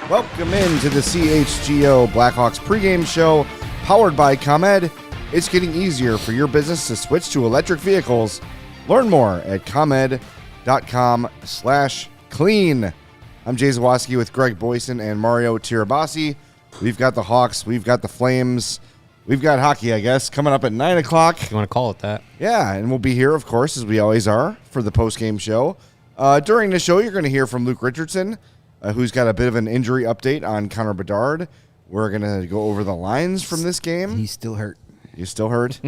Welcome into the CHGO Blackhawks pregame show, powered by ComEd. It's getting easier for your business to switch to electric vehicles. Learn more at ComEd.com/clean. I'm Jay Zawaski with Greg Boysen and Mario Tirabassi. We've got the Hawks, we've got the Flames, we've got hockey, I guess, coming up at 9 o'clock. You want to call it that? Yeah, and we'll be here, of course, as we always are, for the postgame show. During the show, you're going to hear from Luke Richardson, who's got a bit of an injury update on Connor Bedard. We're going to go over the lines from this game. He's still hurt. He's still hurt.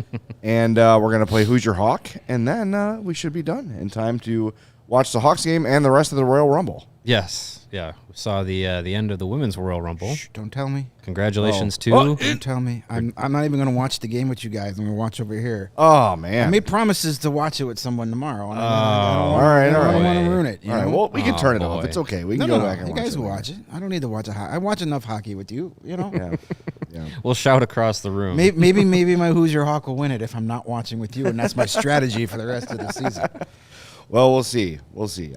And we're going to play Who's Your Hawk, and then we should be done in time to watch the Hawks game and the rest of the Royal Rumble. Yes. Yeah. We saw the end of the Women's Royal Rumble. Shh, don't tell me. Congratulations to... Don't tell me. I'm not even going to watch the game with you guys. I'm going to watch over here. Oh, man. I made promises to watch it with someone tomorrow. And I don't want to ruin it. All right, well, we can turn it off. It's okay. We can go back and watch it. You guys will watch it. I don't need to watch I watch enough hockey with you, you know? Yeah. We'll shout across the room. Maybe my Who's Your Hawk will win it if I'm not watching with you, and that's my strategy for the rest of the season. Well, we'll see.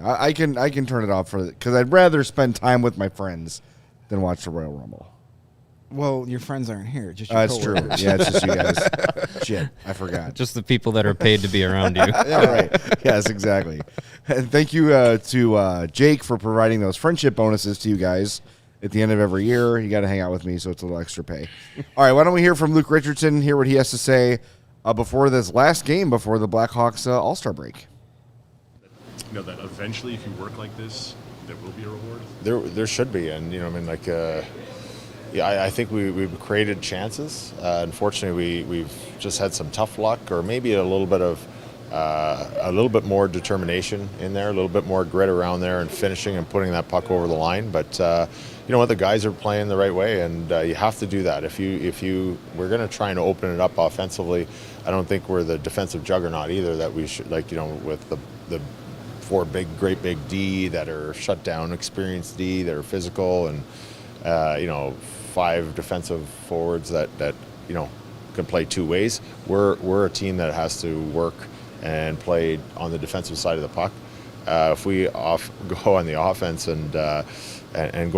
I can turn it off because I'd rather spend time with my friends than watch the Royal Rumble. Well, your friends aren't here. Just your That's true. coworkers. Yeah, it's just you guys. Shit, I forgot. Just the people that are paid to be around you. Yeah, right. Yes, exactly. And thank you to Jake for providing those friendship bonuses to you guys at the end of every year. You got to hang out with me, so it's a little extra pay. All right, why don't we hear from Luke Richardson, hear what he has to say before this last game, before the Blackhawks All-Star break. You know that eventually, if you work like this, there will be a reward. There should be, and I think we've created chances. Unfortunately, we've just had some tough luck, or maybe a little bit more determination in there, a little bit more grit around there, and finishing and putting that puck over the line. But you know what, the guys are playing the right way, and you have to do that. If we're going to try and open it up offensively, I don't think we're the defensive juggernaut either. That we should, with the four great big D that are shut down, experienced D that are physical, and 5 defensive forwards that can play two ways. We're a team that has to work and play on the defensive side of the puck. If we go on the offense and go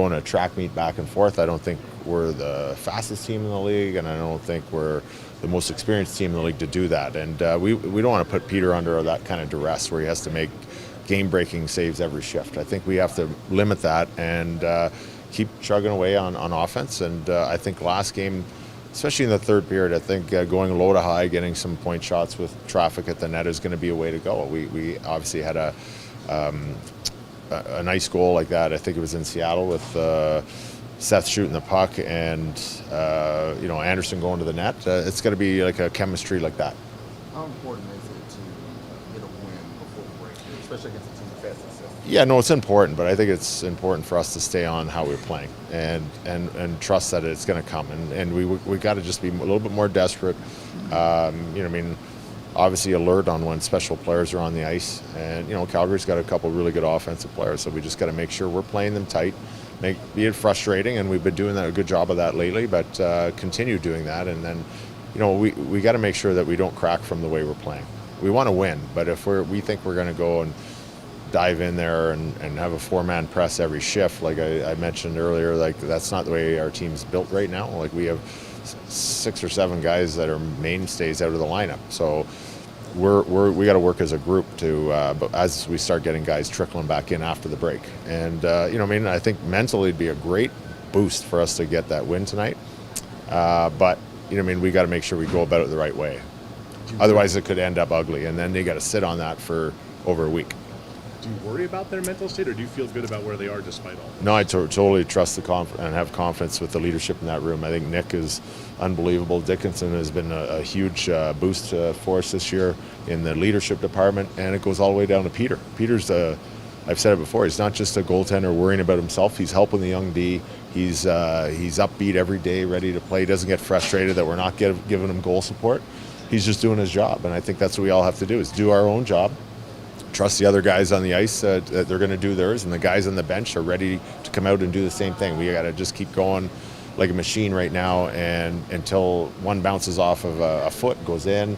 in a track meet back and forth, I don't think we're the fastest team in the league, and I don't think we're the most experienced team in the league to do that. And we don't want to put Peter under that kind of duress where he has to make game-breaking saves every shift. I think we have to limit that and keep chugging away on offense. And I think last game, especially in the third period, I think going low to high, getting some point shots with traffic at the net is going to be a way to go. We obviously had a nice goal like that. I think it was in Seattle with Seth shooting the puck and Anderson going to the net. It's going to be like a chemistry like that. How important is it to get a win before the break, especially against a team that fast and stuff? Yeah, no, it's important, but I think it's important for us to stay on how we're playing and trust that it's going to come. And we got to just be a little bit more desperate. Obviously alert on when special players are on the ice. And, Calgary's got a couple really good offensive players, so we just got to make sure we're playing them tight, be it frustrating, and we've been doing a good job of that lately, but continue doing that. And then, we got to make sure that we don't crack from the way we're playing. We want to win, but if we think we're going to go and dive in there and have a 4-man press every shift, like I mentioned earlier, that's not the way our team's built right now. We have 6 or 7 guys that are mainstays out of the lineup. So we got to work as a group to as we start getting guys trickling back in after the break. And I think mentally it'd be a great boost for us to get that win tonight. But we got to make sure we go about it the right way. Otherwise, it could end up ugly, and then they got to sit on that for over a week. Do you worry about their mental state, or do you feel good about where they are despite all that? No, I totally trust and have confidence with the leadership in that room. I think Nick is unbelievable. Dickinson has been a huge boost for us this year in the leadership department, and it goes all the way down to Peter. Peter's I've said it before, he's not just a goaltender worrying about himself. He's helping the young D. He's upbeat every day, ready to play. He doesn't get frustrated that we're not giving him goal support. He's just doing his job, and I think that's what we all have to do, is do our own job. Trust the other guys on the ice that they're going to do theirs, and the guys on the bench are ready to come out and do the same thing. We got to just keep going like a machine right now, and until one bounces off of a foot, goes in,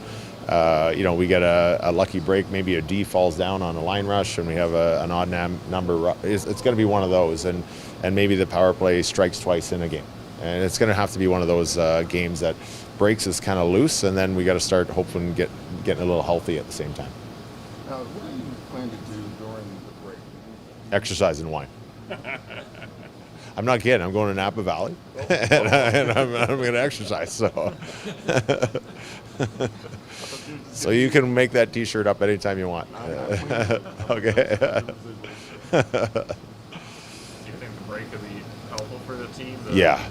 we get a lucky break, maybe a D falls down on a line rush, and we have an odd number. It's going to be one of those, and maybe the power play strikes twice in a game. And it's going to have to be one of those games that breaks is kind of loose, and then we got to start hoping getting a little healthy at the same time. What do you plan to do during the break? Exercise and wine. I'm not kidding. I'm going to Napa Valley, and I'm going to exercise. So, so you can make that T-shirt up anytime you want. Okay. Do you think the break will be helpful for the team? Yeah.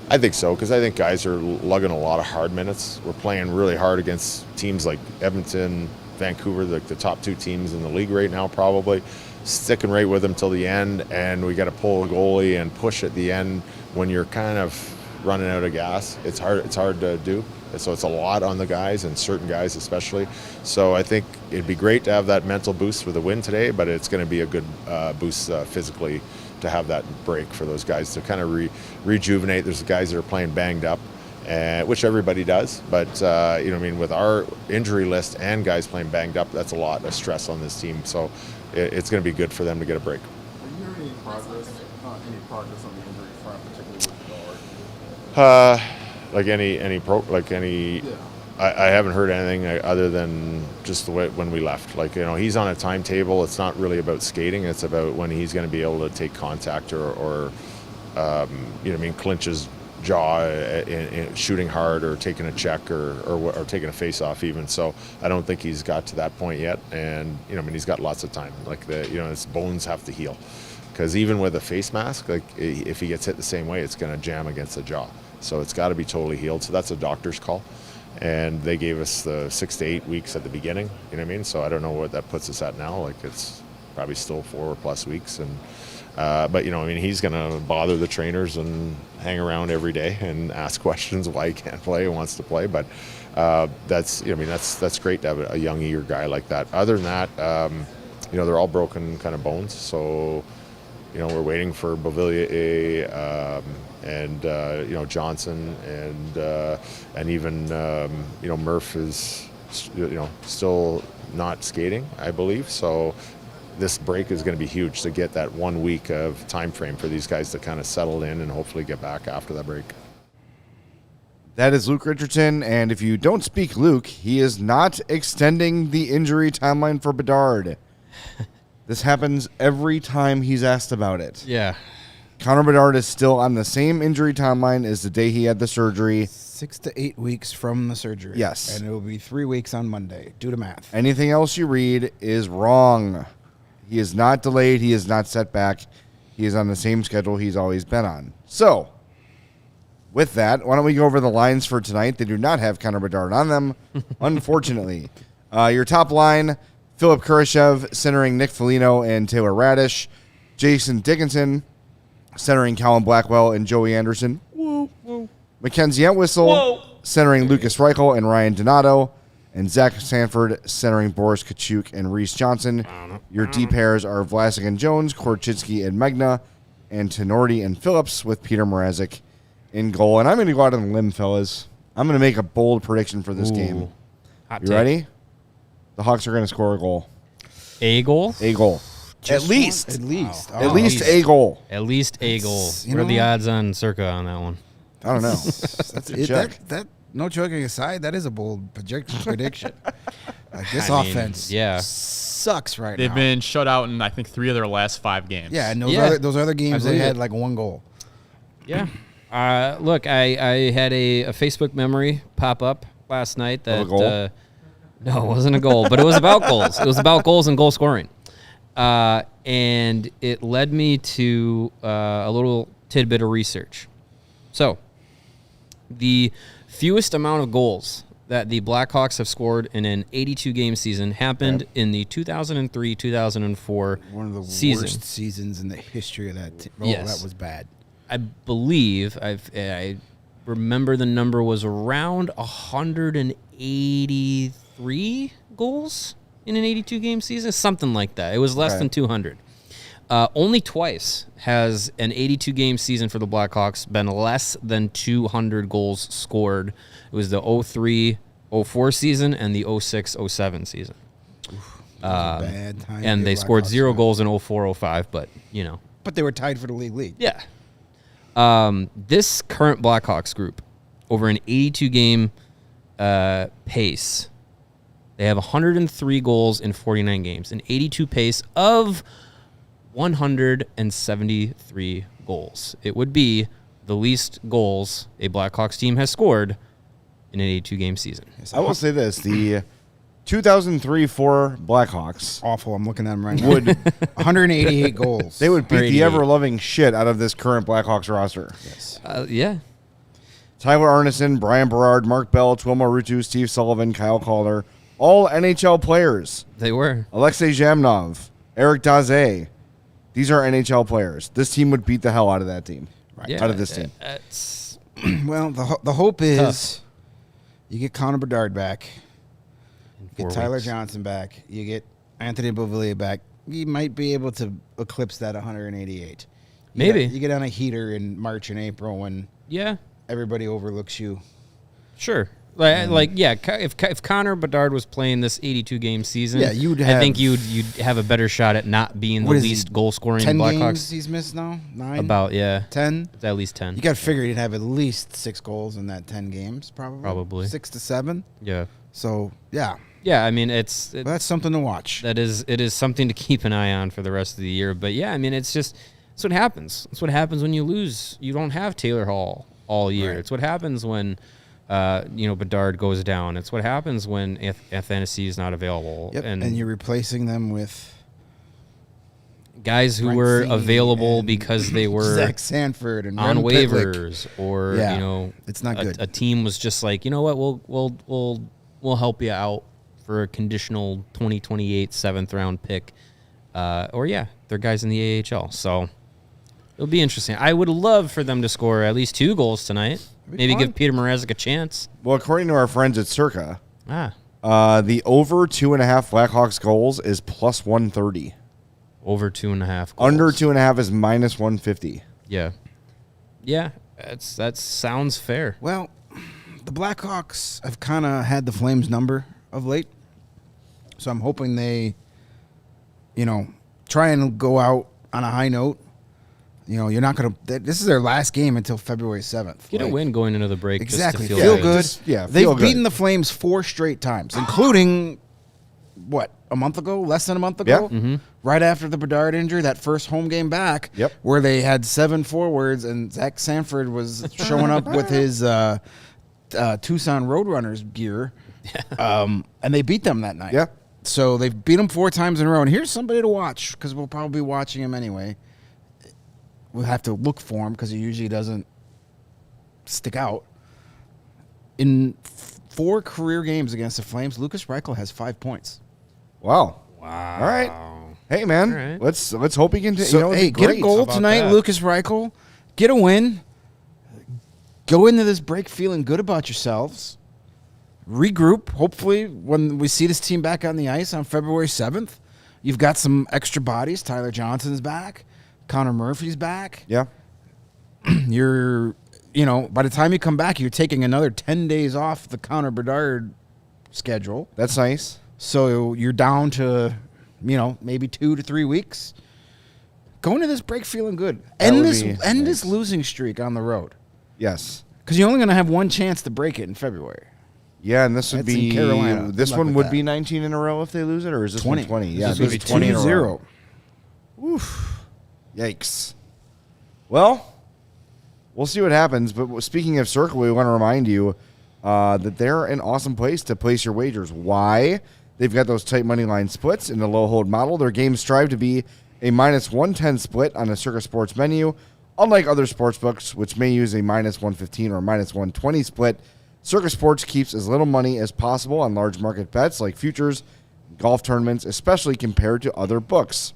I think so, because I think guys are lugging a lot of hard minutes. We're playing really hard against teams like Edmonton, Vancouver, the top 2 teams in the league right now, probably. Sticking right with them till the end, and we got to pull a goalie and push at the end when you're kind of running out of gas. It's hard to do. So it's a lot on the guys, and certain guys especially. So I think it'd be great to have that mental boost for the win today, but it's going to be a good boost physically to have that break for those guys to kind of rejuvenate. There's guys that are playing banged up, which everybody does. But, with our injury list and guys playing banged up, that's a lot of stress on this team. So it's going to be good for them to get a break. Are you hearing any progress on the injury front, particularly with Bedard? I haven't heard anything other than just the way when we left. He's on a timetable. It's not really about skating. It's about when he's going to be able to take contact or clinch his jaw in shooting hard or taking a check or taking a face-off even. So I don't think he's got to that point yet. And, he's got lots of time. His bones have to heal. Because even with a face mask, if he gets hit the same way, it's going to jam against the jaw. So it's got to be totally healed. So that's a doctor's call. And they gave us the 6 to 8 weeks at the beginning. You know what I mean? So I don't know what that puts us at now. It's probably still 4+ weeks. And but he's going to bother the trainers and hang around every day and ask questions why he can't play and wants to play. But that's great to have a young, eager guy like that. Other than that, they're all broken kind of bones. So we're waiting for Beauvillier and Johnson and even Murph is still not skating, I believe. So this break is going to be huge to get that 1 week of time frame for these guys to kind of settle in and hopefully get back after that break. That is Luke Richardson, and if you don't speak Luke, he is not extending the injury timeline for Bedard. This happens every time he's asked about it. Yeah. Connor Bedard is still on the same injury timeline as the day he had the surgery. 6 to 8 weeks from the surgery. Yes. And it will be 3 weeks on Monday. Do the math. Anything else you read is wrong. He is not delayed. He is not set back. He is on the same schedule he's always been on. So, with that, why don't we go over the lines for tonight? They do not have Connor Bedard on them, unfortunately. Your top line, Philip Kurashev centering Nick Foligno and Taylor Radish. Jason Dickinson centering Callum Blackwell and Joey Anderson. Woo, woo. Mackenzie Entwistle centering Lucas Reichel and Ryan Donato. And Zach Sanford centering Boris Kachuk and Reese Johnson. Your D pairs are Vlasic and Jones, Korchinski and Megna, and Tenorti and Phillips with Peter Mrazek in goal. And I'm going to go out on a limb, fellas. I'm going to make a bold prediction for this game. Hot You take. ready? The Hawks are going to score a goal. A goal? A goal. Just At least. one? At least. Wow. Oh. At least a goal. At least a goal. you What are know the what? odds on Circa on that one? I don't know. That's it. Check. That no joking aside, that is a bold prediction. This I mean, offense sucks right They've now. been shut out in, I think, 3 of their last 5 games. Yeah, and Yeah. those other games, they believe had it. like 1 goal. Yeah. Look, I had a Facebook memory pop up last night that Of a goal? no, it wasn't a goal, but it was about goals. It was about goals and goal scoring, and it led me to a little tidbit of research. So, the fewest amount of goals that the Blackhawks have scored in an 82-game season happened in the 2003-2004 One of the season. worst seasons in the history of that team. Oh, Yes. that was bad. I believe I remember the number was around 183 goals in an 82-game season, something like that. It was less Okay. than 200. Only twice has an 82-game season for the Blackhawks been less than 200 goals scored. It was the 03 04 season and the 06-07 season. Bad time. And to they be scored Blackhawks 0 fan. goals in 04-05, but, you know. But they were tied for the league. Yeah. This current Blackhawks group, over an 82-game pace, they have 103 goals in 49 games, an 82 pace of 173 goals. It would be the least goals a Blackhawks team has scored in an 82-game season. I will say this: the 2003-4 Blackhawks Awful. I'm looking at them right now. would 188 goals. they would beat the 188. ever-loving shit out of this current Blackhawks roster. Yeah. Tyler Arneson, Brian Berard, Mark Bell, Twilmo Rutu, Steve Sullivan, Kyle Calder, all NHL players. They were. Alexei Zhamnov, Eric Daze. These are NHL players. This team would beat the hell out of that team. Yeah, Out of this team. It's Well, the hope is Tough. you get Connor Bedard back, you 4 get Tyler weeks. Johnson back, you get Anthony Beauvillier back. You might be able to eclipse that 188. Maybe. You get on a heater in March and April when Yeah. everybody overlooks you. Sure. If Connor Bedard was playing this 82-game season, Yeah, you'd I think have- you'd have a better shot at not being the What is he, least goal scoring 10 Blackhawks. games he's missed now? 9? About 10? it's at least 10. You got to figure he'd have at least 6 goals in that 10 games, probably. Probably. 6 to 7. Yeah. So, yeah. Yeah, I mean But that's something to watch. it is something to keep an eye on for the rest of the year. But yeah, I mean it's what happens. It's what happens when you lose. You don't have Taylor Hall all year. Right. It's what happens when Bedard goes down. It's what happens when Athanasi is not available. Yep. And you're replacing them with guys who Brent were Fee available and because they were Zach Sanford and on Rem Pitlick. waivers, or Yeah, it's not good. A team was just like, you know what, we'll help you out for a conditional 2028 7th round pick, or they're guys in the AHL. So it'll be interesting. I would love for them to score at least 2 goals tonight. be Maybe fun. give Peter Mrazek a chance. Well, according to our friends at Circa, The the over 2.5 Blackhawks goals is plus 130. over 2.5 goals. Under 2.5 is minus 150. Yeah. That sounds fair. Well, the Blackhawks have kind of had the Flames number of late. So I'm hoping they, try and go out on a high note. You're not going to – this is their last game until February 7th. Get a win going into the break. Exactly. Just to Feel good. good. Just- They've feel good. beaten the Flames 4 straight times, including, a month ago? Less than a month ago? Yeah. Mm-hmm. Right after the Bedard injury, that first home game back, Yep. where they had 7 forwards and Zach Sanford was showing up with his Tucson Roadrunners gear, and they beat them that night. Yeah. So they've beat them 4 times in a row. And here's somebody to watch because we'll probably be watching him anyway. We'll have to look for him because he usually doesn't stick out. In 4 career games against the Flames, Lucas Reichel has 5 points. Wow. All right. Hey, man. All right. Let's hope he can. So, hey, get a great. goal How about tonight, that? Lucas Reichel. Get a win. Go into this break feeling good about yourselves. Regroup. Hopefully, when we see this team back on the ice on February 7th, you've got some extra bodies. Tyler Johnson's back. Connor Murphy's back. Yeah. You're, by the time you come back, you're taking another 10 days off the Connor Bedard schedule. That's nice. So you're down to, maybe 2 to 3 weeks. Go into this break feeling good. That would End be this nice. losing streak on the road. Yes. Because you're only going to have one chance to break it in February. Yeah, and this would That's in be Carolina. This Good luck one with would that. be 19 in a row if they lose it, or is this 20. one 20? Yeah, This this would is be 20 in a row. 2-0. Oof. Yikes. Well, we'll see what happens. But speaking of Circle, we want to remind you that they're an awesome place to place your wagers. Why? They've got those tight money line splits in the low hold model. Their games strive to be a minus 110 split on a Circa Sports menu. Unlike other sports books, which may use a minus 115 or minus 120 split, Circa Sports keeps as little money as possible on large market bets like futures, golf tournaments, especially compared to other books.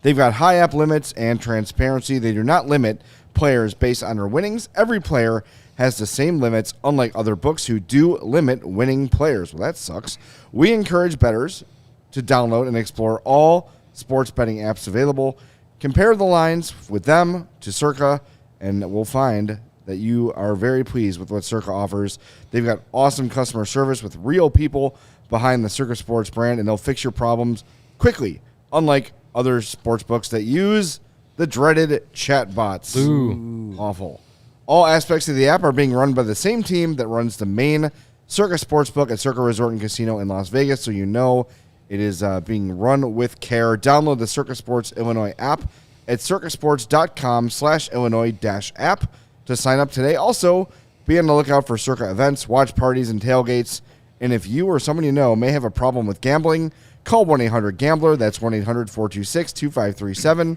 They've got high app limits and transparency. They do not limit players based on their winnings. Every player has the same limits, unlike other books who do limit winning players. Well, that sucks. We encourage bettors to download and explore all sports betting apps available. Compare the lines with them to Circa, and we'll find that you are very pleased with what Circa offers. They've got awesome customer service with real people behind the Circa Sports brand, and they'll fix your problems quickly, unlike other sports books that use the dreaded chatbots. Ooh. Awful. All aspects of the app are being run by the same team that runs the main Circa Sportsbook at Circa Resort and Casino in Las Vegas, so you know it is being run with care. Download the Circa Sports Illinois app at circasports.com/Illinois-app to sign up today. Also, be on the lookout for Circa events, watch parties, and tailgates. And if you or someone you know may have a problem with gambling, call 1-800-GAMBLER. That's 1-800-426-2537.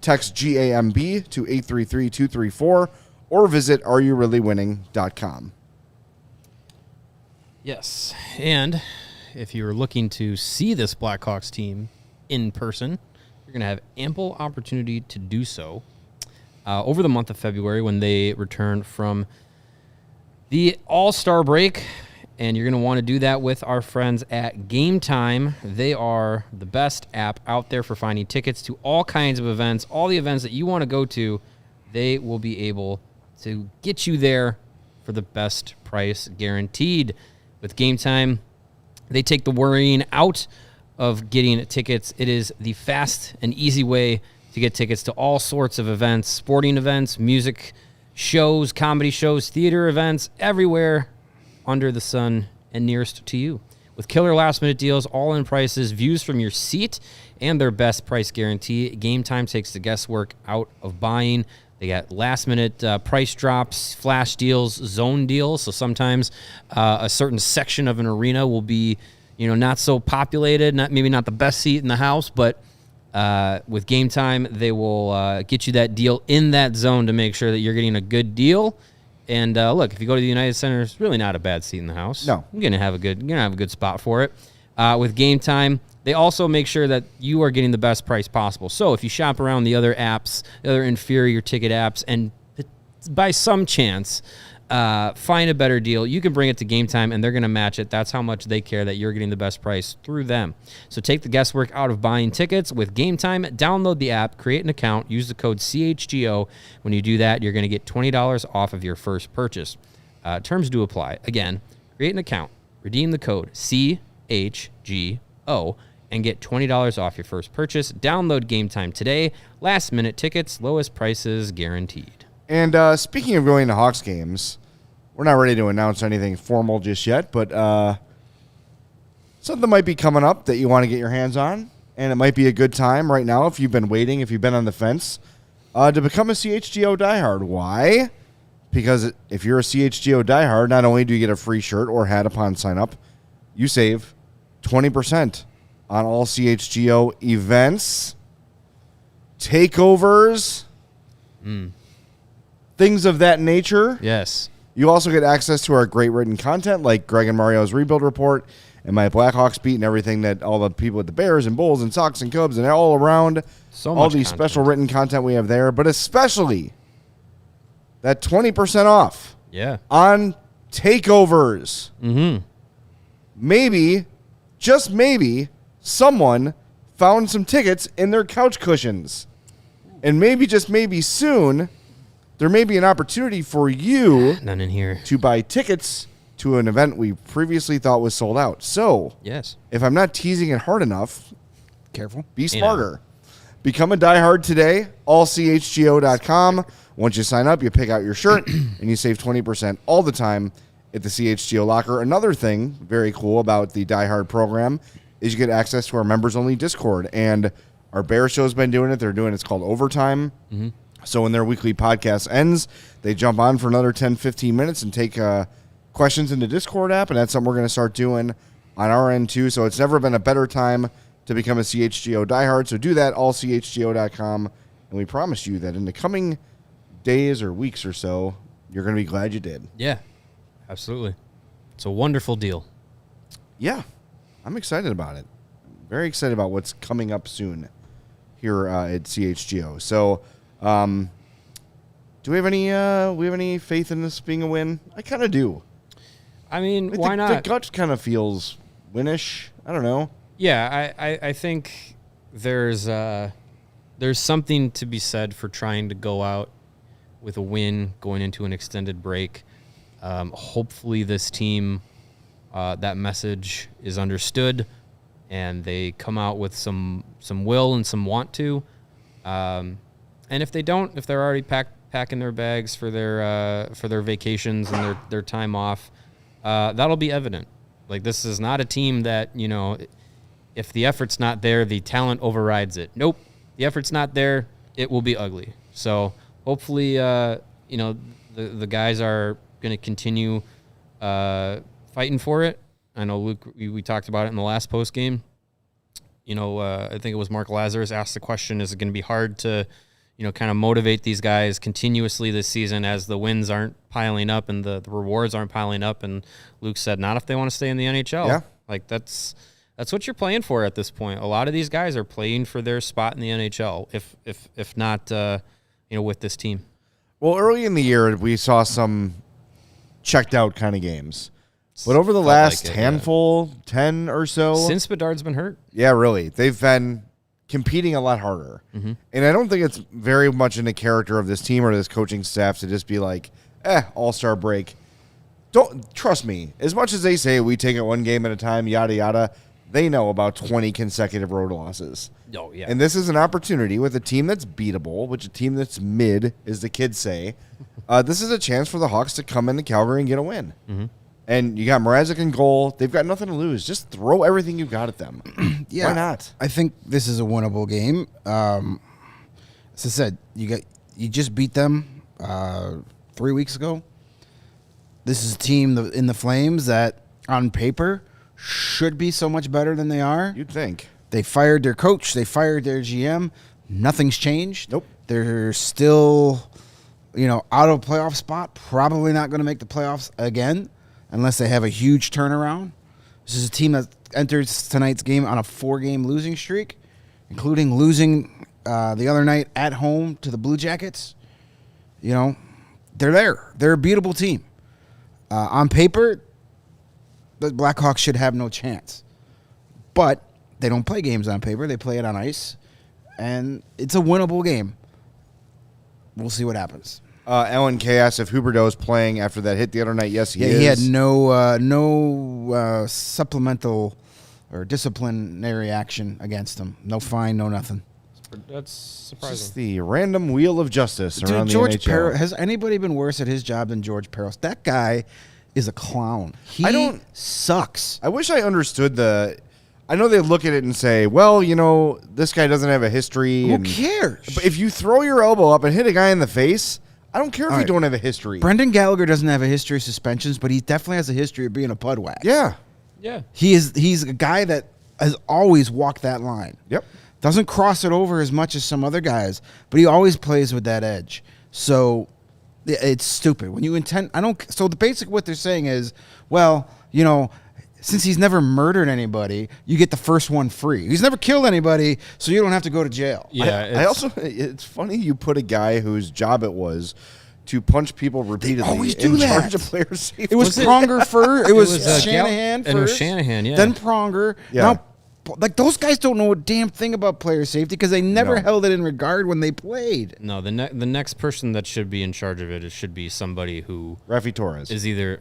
Text GAMB to 833-234 or visit areyourreallywinning.com. Yes. And if you're looking to see this Blackhawks team in person, you're going to have ample opportunity to do so over the month of February when they return from the All-Star break. And you're going to want to do that with our friends at Game Time. They are the best app out there for finding tickets to all kinds of events. All the events that you want to go to, they will be able to get you there for the best price guaranteed. With Game Time, they take the worrying out of getting tickets. It is the fast and easy way to get tickets to all sorts of events, sporting events, music shows, comedy shows, theater events, everywhere under the sun and nearest to you. With killer last-minute deals, all-in prices, views from your seat, and their best price guarantee, Game Time takes the guesswork out of buying. They got last-minute price drops, flash deals, zone deals. So sometimes a certain section of an arena will be, not so populated, maybe not the best seat in the house, but with Game Time, they will get you that deal in that zone to make sure that you're getting a good deal. And look, if you go to the United Center, it's really not a bad seat in the house. No, you're gonna have a good spot for it. With Game Time, they also make sure that you are getting the best price possible. So if you shop around the other apps, the other inferior ticket apps, and by some chance find a better deal, you can bring it to Game Time, and they're gonna match it. That's how much they care that you're getting the best price through them. So take the guesswork out of buying tickets with Game Time. Download the app, create an account, use the code CHGO. When you do that, you're gonna get $20 off of your first purchase. Terms do apply. Again, create an account, redeem the code CHGO, and get $20 off your first purchase. Download Game Time today. Last minute tickets, lowest prices guaranteed. And speaking of going to Hawks games, we're not ready to announce anything formal just yet, but something might be coming up that you want to get your hands on, and it might be a good time right now if you've been waiting, if you've been on the fence, to become a CHGO diehard. Why? Because if you're a CHGO diehard, not only do you get a free shirt or hat upon sign up, you save 20% on all CHGO events, takeovers, things of that nature. Yes. You also get access to our great written content like Greg and Mario's Rebuild Report and my Blackhawks beat and everything that all the people at the Bears and Bulls and Sox and Cubs and all around, all these special written content we have there, but especially that 20% off on takeovers. Mm-hmm. Maybe, just maybe, someone found some tickets in their couch cushions. And maybe, just maybe soon, there may be an opportunity for you none in here to buy tickets to an event we previously thought was sold out. So, yes, if I'm not teasing it hard enough, careful, be smarter. Become a diehard today, allchgo.com. Once you sign up, you pick out your shirt, and you save 20% all the time at the CHGO Locker. Another thing very cool about the diehard program is you get access to our members-only Discord. And our Bear Show's been doing it. They're doing it's called Overtime. Mm-hmm. So when their weekly podcast ends, they jump on for another 10, 15 minutes and take questions in the Discord app, and that's something we're going to start doing on our end too. So it's never been a better time to become a CHGO diehard. So do that, allchgo.com, and we promise you that in the coming days or weeks or so, you're going to be glad you did. Yeah, absolutely. It's a wonderful deal. Yeah, I'm excited about it. Very excited about what's coming up soon here at CHGO. So, do we have any faith in this being a win? I kind of do. I mean, why not? The gut kind of feels winish. I don't know. Yeah, I think there's something to be said for trying to go out with a win going into an extended break. Hopefully this team, that message is understood, and they come out with some will and some want to. And if they don't, if they're already packing their bags for their vacations and their time off, that'll be evident. Like, this is not a team that, you know, if the effort's not there, the talent overrides it. Nope. The effort's not there, it will be ugly. So hopefully, you know, the guys are going to continue fighting for it. I know, Luke, we talked about it in the last post game. You know, I think it was Mark Lazarus asked the question, is it going to be hard to, you know, kind of motivate these guys continuously this season as the wins aren't piling up and the rewards aren't piling up? And Luke said, not if they want to stay in the NHL. Yeah. Like, that's what you're playing for at this point. A lot of these guys are playing for their spot in the NHL, if not, you know, with this team. Well, early in the year, we saw some checked out kind of games. But over the last handful, 10 or so. Since Bedard's been hurt. Yeah, really. They've been competing a lot harder. Mm-hmm. And I don't think it's very much in the character of this team or this coaching staff to just be like, all-star break. Don't trust me. As much as they say we take it one game at a time, yada, yada, they know about 20 consecutive road losses. Oh, yeah. And this is an opportunity with a team that's beatable, which a team that's mid, as the kids say. This is a chance for the Hawks to come into Calgary and get a win. Mm-hmm. And you got Mrazek in goal. They've got nothing to lose. Just throw everything you've got at them. Yeah, why not? I think this is a winnable game. As I said, you just beat them 3 weeks ago. This is a team in the Flames that, on paper, should be so much better than they are. You'd think. They fired their coach. They fired their GM. Nothing's changed. Nope. They're still, you know, out of a playoff spot. Probably not going to make the playoffs again unless they have a huge turnaround. This is a team that enters tonight's game on a 4-game losing streak, including losing the other night at home to the Blue Jackets. You know, they're there. They're a beatable team. On paper, the Blackhawks should have no chance. But they don't play games on paper. They play it on ice. And it's a winnable game. We'll see what happens. Ellen K asked if Huberdeau's playing after that hit the other night. Yes, he is. He had no supplemental or disciplinary action against him. No fine, no nothing. That's surprising. Just the random wheel of justice around George the NHL. Has anybody been worse at his job than George Peros? That guy is a clown. He sucks. I wish I understood I know they look at it and say, well, you know, this guy doesn't have a history. Who cares? But if you throw your elbow up and hit a guy in the face, I don't care if you don't have a history. Brendan Gallagher doesn't have a history of suspensions, but he definitely has a history of being a pudwag. Yeah. Yeah. He's a guy that has always walked that line. Yep. Doesn't cross it over as much as some other guys, but he always plays with that edge. So it's stupid. When you intend, so the basic what they're saying is, well, you know, since he's never murdered anybody, you get the first one free. He's never killed anybody, so you don't have to go to jail. Yeah. It's funny you put a guy whose job it was to punch people repeatedly always do in that. charge of player safety. It was Pronger first. It was Shanahan first. And it was Shanahan, yeah. Then Pronger. Yeah. Now, like, those guys don't know a damn thing about player safety because they never held it in regard when they played. No, the next person that should be in charge of it should be somebody who Rafi Torres. is either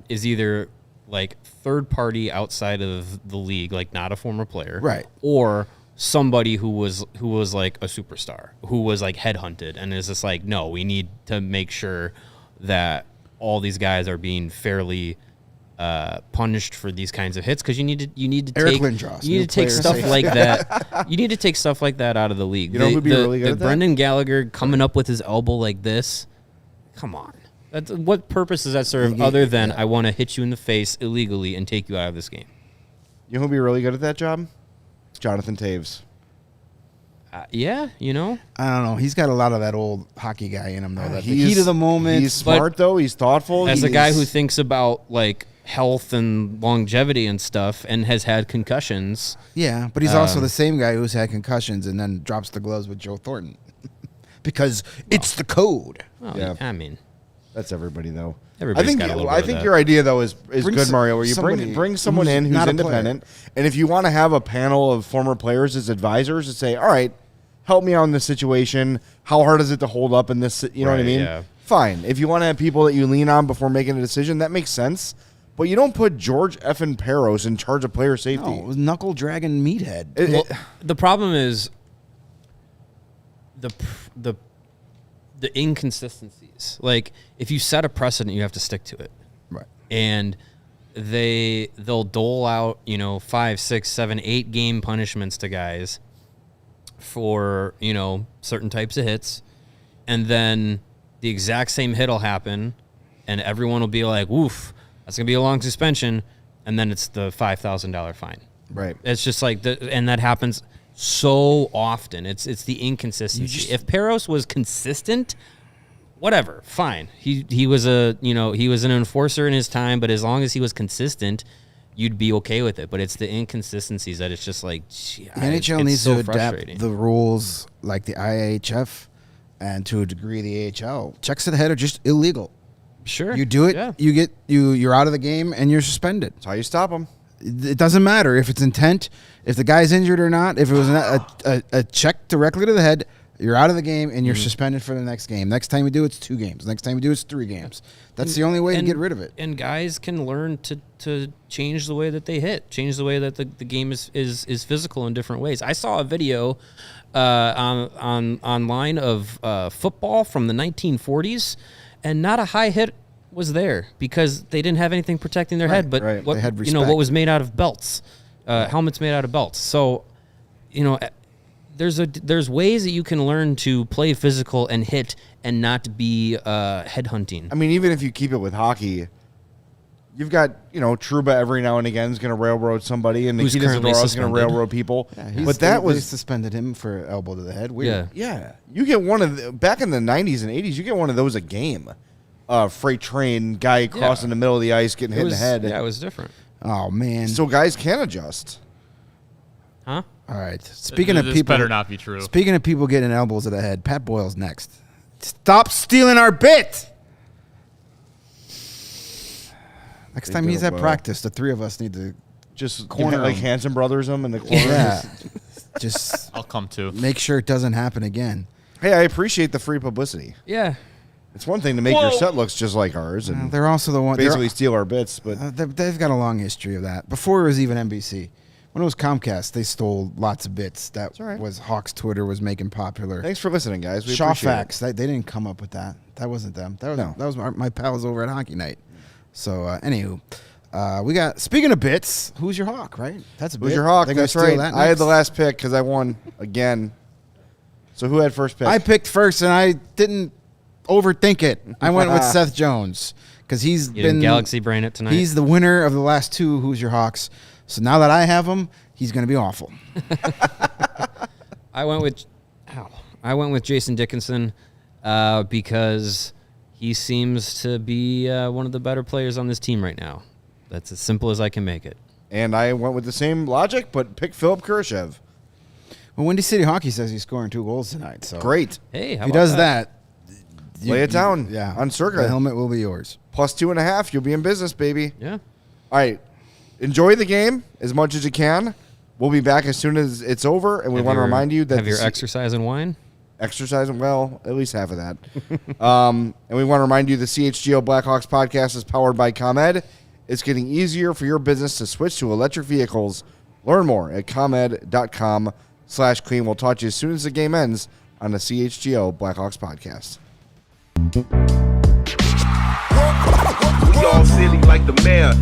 is either like third party outside of the league, like not a former player, Right. or somebody who was like a superstar, who was like headhunted and is just like, no, we need to make sure that all these guys are being fairly punished for these kinds of hits, because you need to Eric take Lindros, you need to take stuff like that. You need to take stuff like that out of the league. You know who'd be really good at that? Brendan Gallagher coming up with his elbow like this. Come on. What purpose does that serve other than I want to hit you in the face illegally and take you out of this game? You know who'd be really good at that job? Jonathan Taves. Yeah, you know. I don't know. He's got a lot of that old hockey guy in him, though. That the He's- heat of the moment. He's smart, though. He's thoughtful. As a He's- guy who thinks about like health and longevity and stuff and has had concussions. Yeah, but he's also the same guy who's had concussions and then drops the gloves with Joe Thornton because it's the code. Well, Yeah. I mean, That's everybody, though. Everybody's got a little bit I of think that. your idea, though, is Bring good, Mario, where you somebody bring someone who's in who's not a player. independent. And if you want to have a panel of former players as advisors to say, all right, help me out in this situation. How hard is it to hold up in this? You know what I Right, mean? yeah. Fine. If you want to have people that you lean on before making a decision, that makes sense. But you don't put George effing Peros in charge of player safety. No, it was knuckle dragging meathead. The problem is the inconsistencies. Like, if you set a precedent, you have to stick to it. Right. And they'll dole out 5, 6, 7, 8 game punishments to guys for certain types of hits, and then the exact same hit will happen, and everyone will be like, "Woof, that's gonna be a long suspension," and then it's the $5,000 fine. Right. It's just like and that happens so often. It's the inconsistency. If Peros was consistent, whatever, fine. He was he was an enforcer in his time, but as long as he was consistent, you'd be okay with it. But it's the inconsistencies that it's just like, gee, The NHL it's needs so to frustrating. adapt the rules like the IHF and to a degree the AHL. Checks to the head are just illegal. Sure, You do it, yeah. you're out of the game and you're suspended. That's how you stop them. It doesn't matter if it's intent, if the guy's injured or not. If it was a check directly to the head, you're out of the game and you're suspended for the next game. Next time you do, it's 2 games. Next time you do, it's 3 games. That's the only way to get rid of it. And guys can learn to change the way that they hit, change the way that the game is physical in different ways. I saw a video online of football from the 1940s, and not a high hit was there because they didn't have anything protecting their head. But right. what They had what respect. was made out of belts, helmets made out of belts. So there's ways that you can learn to play physical and hit and not be headhunting. I mean, even if you keep it with hockey, you've got, Trouba every now and again is going to railroad somebody, and Who's Nikita currently Zadorov is going to suspended. railroad people. Yeah, but that they was, suspended him for elbow to the head. Weird. Yeah. you get one of back in the 90s and 80s, you get one of those a game. Freight train guy crossing the middle of the ice, getting hit in the head. Yeah, it was different. Oh man. So guys can adjust. Huh? All right. Speaking of This people, better not be true. Speaking of people getting elbows to the head, Pat Boyle's next. Stop stealing our bit. Next time did he's it at well. practice, the 3 of us need to Just Corner like him. Hanson Brothers them in the corner. yeah, just I'll come too. make sure it doesn't happen again. Hey, I appreciate the free publicity. Yeah. It's one thing to make your set looks just like ours and They're also the one. basically steal our bits, but They've got a long history of that. Before it was even NBC, when it was Comcast, they stole lots of bits. That all right. was Hawks Twitter was making popular. thanks for listening, guys. We appreciate it. Shawfax, they didn't come up with that. That wasn't them. That was No. that was my pals over at Hockey Night. So anywho, we got. Speaking of bits, who's your Hawk? Right? That's a bit. Who's your Hawk? They're gonna That's steal right. that I had next. the last pick because I won again. So who had first pick? I picked first, and I didn't overthink it. I went with Seth Jones because he's You been didn't Galaxy brain it tonight. He's the winner of the last 2 Who's Your Hawks. So now that I have him, he's going to be awful. I went with Jason Dickinson because he seems to be one of the better players on this team right now. That's as simple as I can make it. And I went with the same logic, but picked Philip Kurashev. Well, Windy City Hockey says he's scoring 2 goals tonight. So Great. Hey, if how he about does that, Lay it down. Yeah, On Circa. the helmet will be yours. Plus 2.5. You'll be in business, baby. Yeah. All right. Enjoy the game as much as you can. We'll be back as soon as it's over, and we want to remind you that have your the exercise and wine. exercise, well, at least half of that. And we want to remind you the CHGO Blackhawks podcast is powered by ComEd. It's getting easier for your business to switch to electric vehicles. Learn more at comed.com/clean. We'll talk to you as soon as the game ends on the CHGO Blackhawks podcast. We all silly like the mayor.